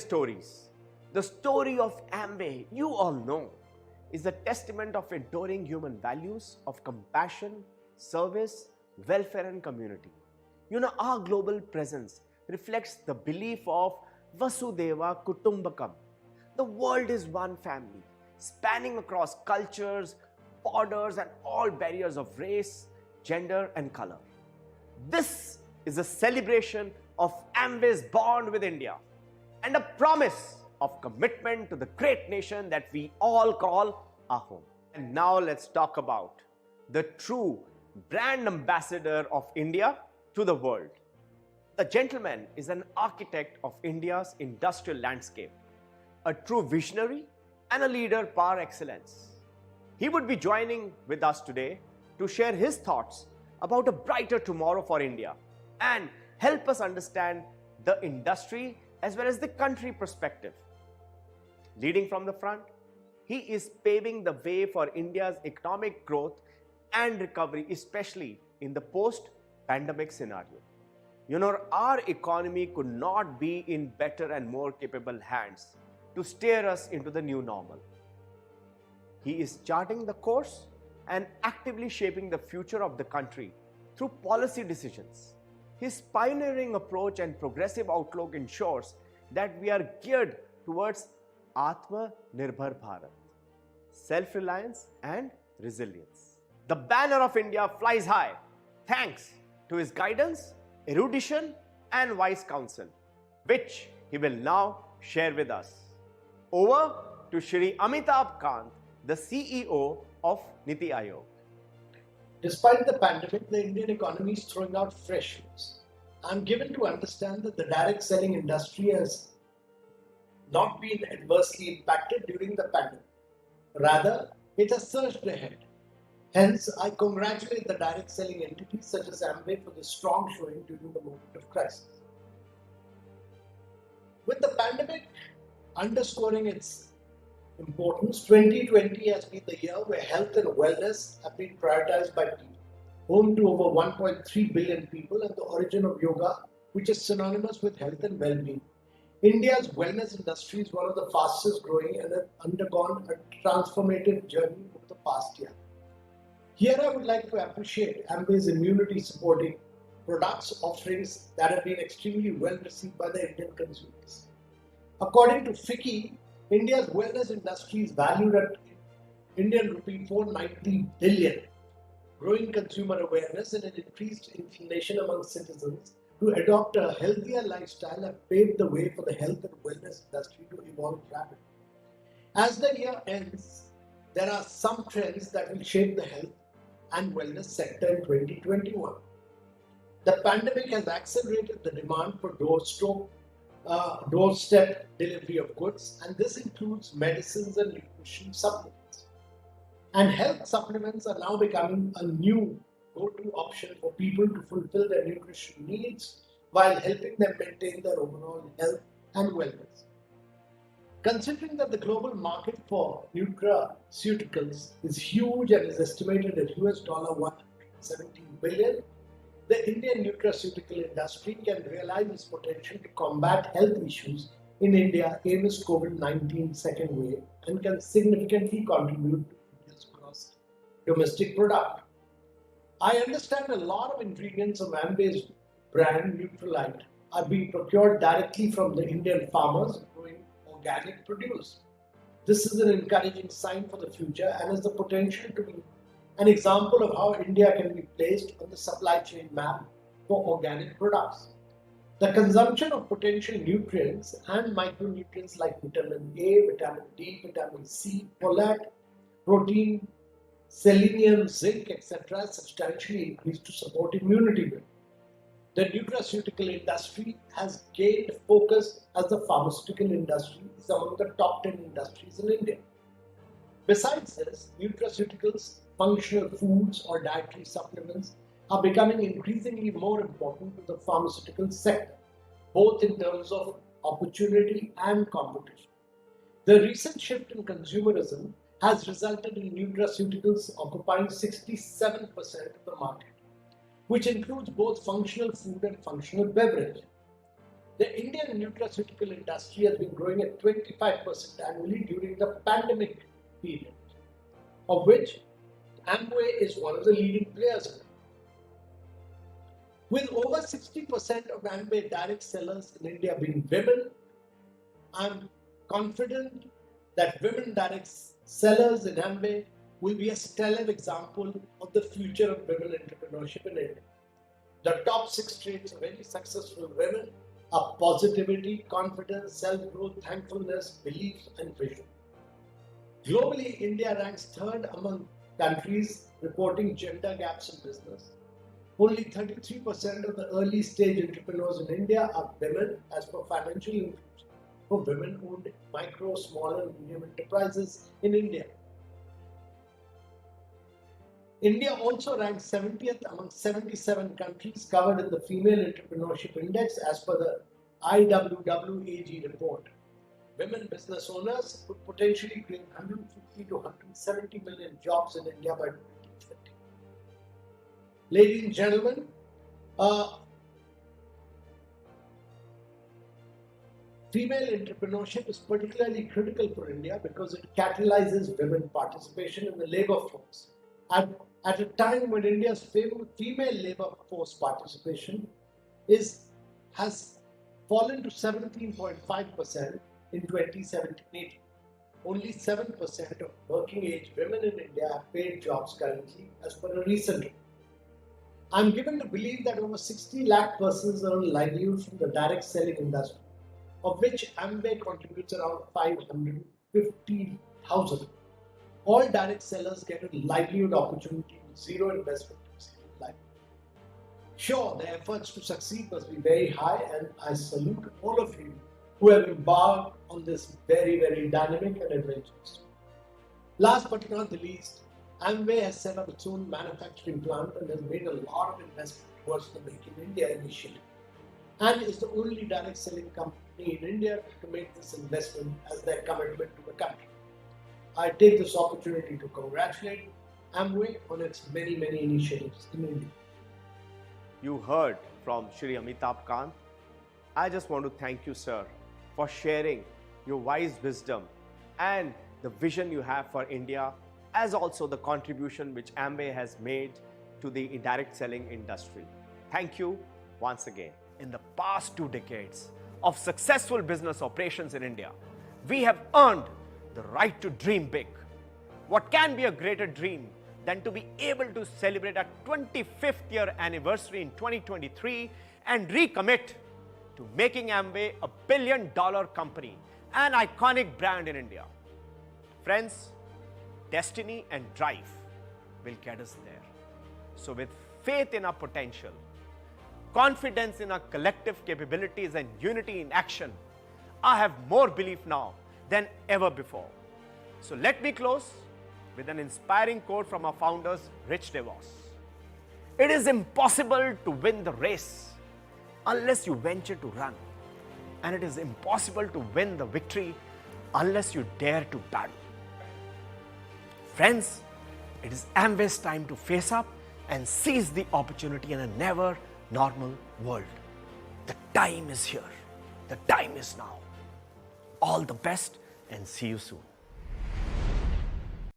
stories. The story of Amway, you all know, is a testament of enduring human values of compassion, service, welfare, and community. Our global presence reflects the belief of Vasudeva Kutumbakam. The world is one family, spanning across cultures, borders, and all barriers of race, gender, and color. This is a celebration of Amway's bond with India and a promise of commitment to the great nation that we all call our home. And now let's talk about the true brand ambassador of India to the world. The gentleman is an architect of India's industrial landscape, a true visionary and a leader par excellence. He would be joining with us today to share his thoughts about a brighter tomorrow for India and help us understand the industry as well as the country perspective. Leading from the front, he is paving the way for India's economic growth and recovery, especially in the post-pandemic scenario. Our economy could not be in better and more capable hands to steer us into the new normal. He is charting the course and actively shaping the future of the country through policy decisions. His pioneering approach and progressive outlook ensures that we are geared towards Atma-Nirbhar Bharat, self-reliance and resilience. The banner of India flies high thanks to his guidance, erudition and wise counsel, which he will now share with us. Over to Shri Amitabh Kant, the CEO of Niti Aayog. Despite the pandemic, the Indian economy is throwing out fresh news. I'm given to understand that the direct selling industry has not been adversely impacted during the pandemic. Rather, it has surged ahead. Hence, I congratulate the direct selling entities such as Amway for the strong showing during the moment of crisis. With the pandemic underscoring its importance, 2020 has been the year where health and wellness have been prioritized by people. Home to over 1.3 billion people and the origin of yoga, which is synonymous with health and well-being. India's wellness industry is one of the fastest growing and has undergone a transformative journey over the past year. Here I would like to appreciate Amway's immunity supporting products offerings that have been extremely well received by the Indian consumers. According to FICCI, India's wellness industry is valued at Indian rupee 490 billion. Growing consumer awareness and an increased inclination among citizens to adopt a healthier lifestyle have paved the way for the health and wellness industry to evolve rapidly. As the year ends, there are some trends that will shape the health and wellness sector in 2021. The pandemic has accelerated the demand for doorstep delivery of goods, and this includes medicines and nutrition supplements. And health supplements are now becoming a new go-to option for people to fulfill their nutrition needs while helping them maintain their overall health and wellness. Considering that the global market for nutraceuticals is huge and is estimated at $117 billion, the Indian nutraceutical industry can realize its potential to combat health issues in India amidst COVID-19 second wave and can significantly contribute to India's gross domestic product. I understand a lot of ingredients of Amway's brand Nutralite are being procured directly from the Indian farmers growing organic produce. This is an encouraging sign for the future and has the potential to be an example of how India can be placed on the supply chain map for organic products. The consumption of potential nutrients and micronutrients like vitamin A, vitamin D, vitamin C, folate, protein, selenium, zinc, etc. substantially increased to support immunity building. The nutraceutical industry has gained focus as the pharmaceutical industry is among the top 10 industries in India. Besides this, nutraceuticals, functional foods or dietary supplements are becoming increasingly more important to the pharmaceutical sector, both in terms of opportunity and competition. The recent shift in consumerism has resulted in nutraceuticals occupying 67% of the market, which includes both functional food and functional beverage. The Indian nutraceutical industry has been growing at 25% annually during the pandemic period, of which Amway is one of the leading players. With over 60% of Amway direct sellers in India being women, I'm confident that women direct sellers in Amway will be a stellar example of the future of women entrepreneurship in India. The top 6 traits of any successful women are positivity, confidence, self-growth, thankfulness, beliefs, and vision. Globally, India ranks third among countries reporting gender gaps in business. Only 33% of the early stage entrepreneurs in India are women, as per financial inclusion for women-owned micro, small, and medium enterprises in India. India also ranks 70th among 77 countries covered in the Female Entrepreneurship Index as per the IWWAG report. Women business owners could potentially create 150 to 170 million jobs in India by 2030. Ladies and gentlemen, female entrepreneurship is particularly critical for India because it catalyzes women participation in the labor force. At a time when India's female labor force participation has fallen to 17.5% in 2017-18. Only 7% of working age women in India have paid jobs currently, as per a recent report. I am given to believe that over 60 lakh persons earn livelihood from the direct selling industry, of which Amway contributes around 550,000. All direct sellers get a livelihood opportunity with zero investment in livelihood. Sure, their efforts to succeed must be very high, and I salute all of you who have embarked on this very, very dynamic and adventurous. Last but not the least, Amway has set up its own manufacturing plant and has made a lot of investment towards the Make in India initiative, and is the only direct selling company in India to make this investment as their commitment to the country. I take this opportunity to congratulate Amway on its many, many initiatives in India. You heard from Shri Amitabh Kant. I just want to thank you, sir, for sharing your wise wisdom and the vision you have for India, as also the contribution which Amway has made to the indirect selling industry. Thank you once again. In the past 2 decades of successful business operations in India, we have earned the right to dream big. What can be a greater dream than to be able to celebrate our 25th year anniversary in 2023 and recommit to making Amway a billion-dollar company, an iconic brand in India. Friends, destiny and drive will get us there. So with faith in our potential, confidence in our collective capabilities, and unity in action, I have more belief now than ever before. So let me close with an inspiring quote from our founders, Rich DeVos. It is impossible to win the race unless you venture to run. And it is impossible to win the victory unless you dare to battle. Friends, it is Amway's time to face up and seize the opportunity in a never normal world. The time is here. The time is now. All the best and see you soon.